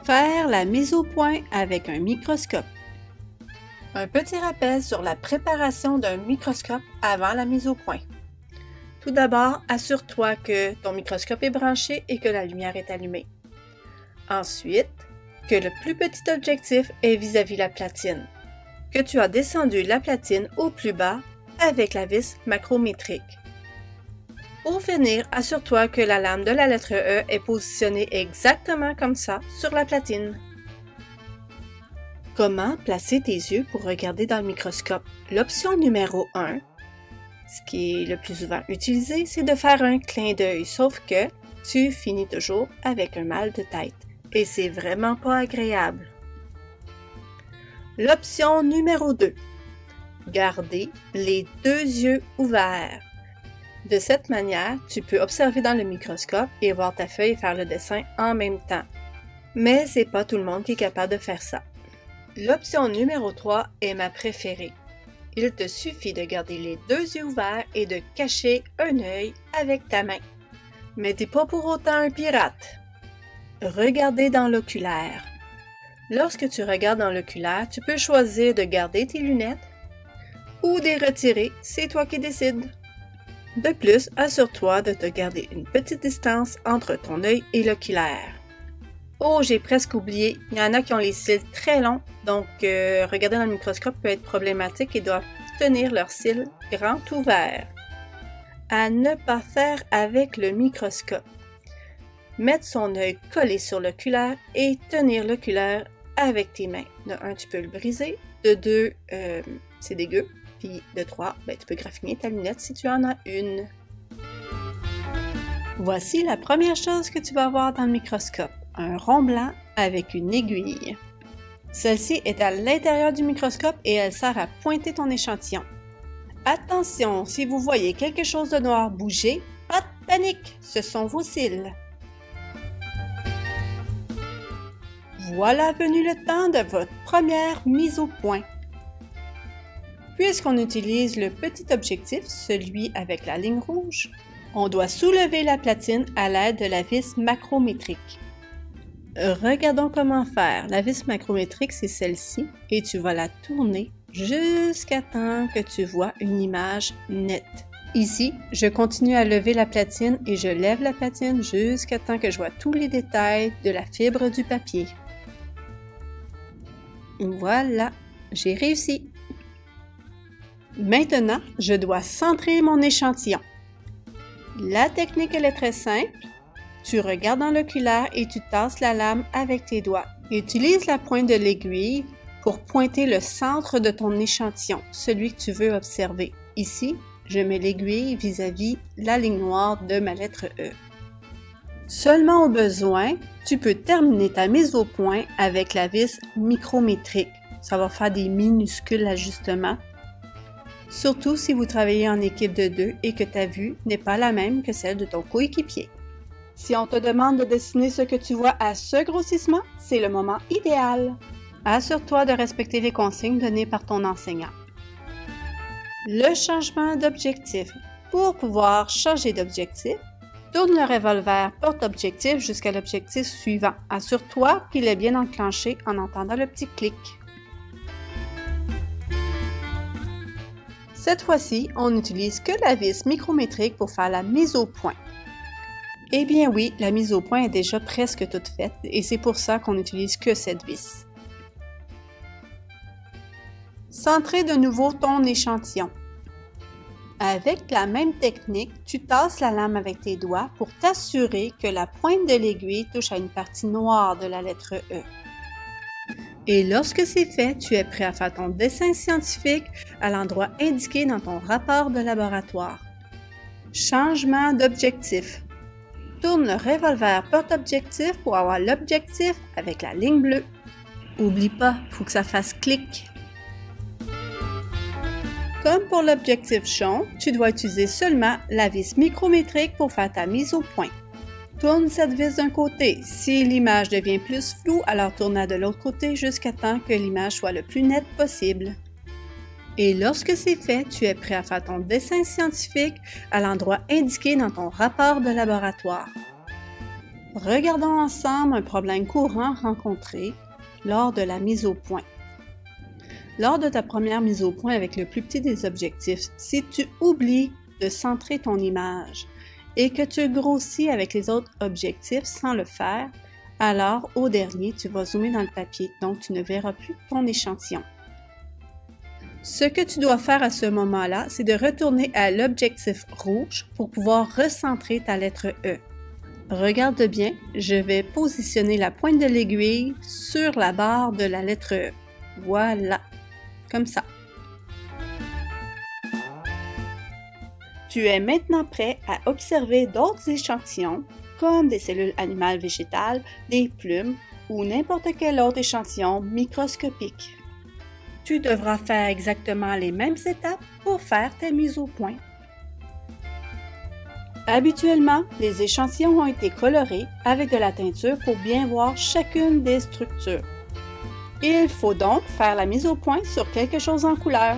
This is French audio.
Faire la mise au point avec un microscope. Un petit rappel sur la préparation d'un microscope avant la mise au point. Tout d'abord, assure-toi que ton microscope est branché et que la lumière est allumée. Ensuite, que le plus petit objectif est vis-à-vis la platine, que tu as descendu la platine au plus bas avec la vis macrométrique. Pour finir, assure-toi que la lame de la lettre E est positionnée exactement comme ça sur la platine. Comment placer tes yeux pour regarder dans le microscope? L'option numéro 1, ce qui est le plus souvent utilisé, c'est de faire un clin d'œil, sauf que tu finis toujours avec un mal de tête et c'est vraiment pas agréable. L'option numéro 2, garder les deux yeux ouverts. De cette manière, tu peux observer dans le microscope et voir ta feuille et faire le dessin en même temps. Mais c'est pas tout le monde qui est capable de faire ça. L'option numéro 3 est ma préférée. Il te suffit de garder les deux yeux ouverts et de cacher un œil avec ta main. Mais t'es pas pour autant un pirate. Regarder dans l'oculaire. Lorsque tu regardes dans l'oculaire, tu peux choisir de garder tes lunettes ou de les retirer, c'est toi qui décides. De plus, assure-toi de te garder une petite distance entre ton œil et l'oculaire. Oh, j'ai presque oublié, il y en a qui ont les cils très longs, donc regarder dans le microscope peut être problématique et doivent tenir leurs cils grands ouverts. À ne pas faire avec le microscope. Mettre son œil collé sur l'oculaire et tenir l'oculaire avec tes mains. De 1, tu peux le briser. De 2, c'est dégueu. Puis de 3, tu peux graffiner ta lunette si tu en as une. Voici la première chose que tu vas voir dans le microscope. Un rond blanc avec une aiguille. Celle-ci est à l'intérieur du microscope et elle sert à pointer ton échantillon. Attention, si vous voyez quelque chose de noir bouger, pas de panique, ce sont vos cils. Voilà venu le temps de votre première mise au point. Puisqu'on utilise le petit objectif, celui avec la ligne rouge, on doit soulever la platine à l'aide de la vis macrométrique. Regardons comment faire. La vis macrométrique, c'est celle-ci, et tu vas la tourner jusqu'à temps que tu vois une image nette. Ici, je continue à lever la platine et je lève la platine jusqu'à temps que je vois tous les détails de la fibre du papier. Voilà, j'ai réussi. Maintenant, je dois centrer mon échantillon. La technique, elle est très simple. Tu regardes dans l'oculaire et tu tasses la lame avec tes doigts. Utilise la pointe de l'aiguille pour pointer le centre de ton échantillon, celui que tu veux observer. Ici, je mets l'aiguille vis-à-vis la ligne noire de ma lettre E. Seulement au besoin, tu peux terminer ta mise au point avec la vis micrométrique. Ça va faire des minuscules ajustements. Surtout si vous travaillez en équipe de 2 et que ta vue n'est pas la même que celle de ton coéquipier. Si on te demande de dessiner ce que tu vois à ce grossissement, c'est le moment idéal. Assure-toi de respecter les consignes données par ton enseignant. Le changement d'objectif. Pour pouvoir changer d'objectif, tourne le revolver porte-objectif jusqu'à l'objectif suivant. Assure-toi qu'il est bien enclenché en entendant le petit clic. Cette fois-ci, on n'utilise que la vis micrométrique pour faire la mise au point. Eh bien oui, la mise au point est déjà presque toute faite et c'est pour ça qu'on n'utilise que cette vis. Centrer de nouveau ton échantillon. Avec la même technique, tu tasses la lame avec tes doigts pour t'assurer que la pointe de l'aiguille touche à une partie noire de la lettre E. Et lorsque c'est fait, tu es prêt à faire ton dessin scientifique à l'endroit indiqué dans ton rapport de laboratoire. Changement d'objectif. Tourne le revolver porte-objectif pour avoir l'objectif avec la ligne bleue. Oublie pas, il faut que ça fasse clic. Comme pour l'objectif jaune, tu dois utiliser seulement la vis micrométrique pour faire ta mise au point. Tourne cette vis d'un côté. Si l'image devient plus floue, alors tourne-la de l'autre côté jusqu'à temps que l'image soit le plus nette possible. Et lorsque c'est fait, tu es prêt à faire ton dessin scientifique à l'endroit indiqué dans ton rapport de laboratoire. Regardons ensemble un problème courant rencontré lors de la mise au point. Lors de ta première mise au point avec le plus petit des objectifs, si tu oublies de centrer ton image et que tu grossis avec les autres objectifs sans le faire, alors au dernier, tu vas zoomer dans le papier, donc tu ne verras plus ton échantillon. Ce que tu dois faire à ce moment-là, c'est de retourner à l'objectif rouge pour pouvoir recentrer ta lettre E. Regarde bien, je vais positionner la pointe de l'aiguille sur la barre de la lettre E. Voilà, comme ça. Tu es maintenant prêt à observer d'autres échantillons, comme des cellules animales végétales, des plumes ou n'importe quel autre échantillon microscopique. Tu devras faire exactement les mêmes étapes pour faire ta mise au point. Habituellement, les échantillons ont été colorés avec de la teinture pour bien voir chacune des structures. Il faut donc faire la mise au point sur quelque chose en couleur.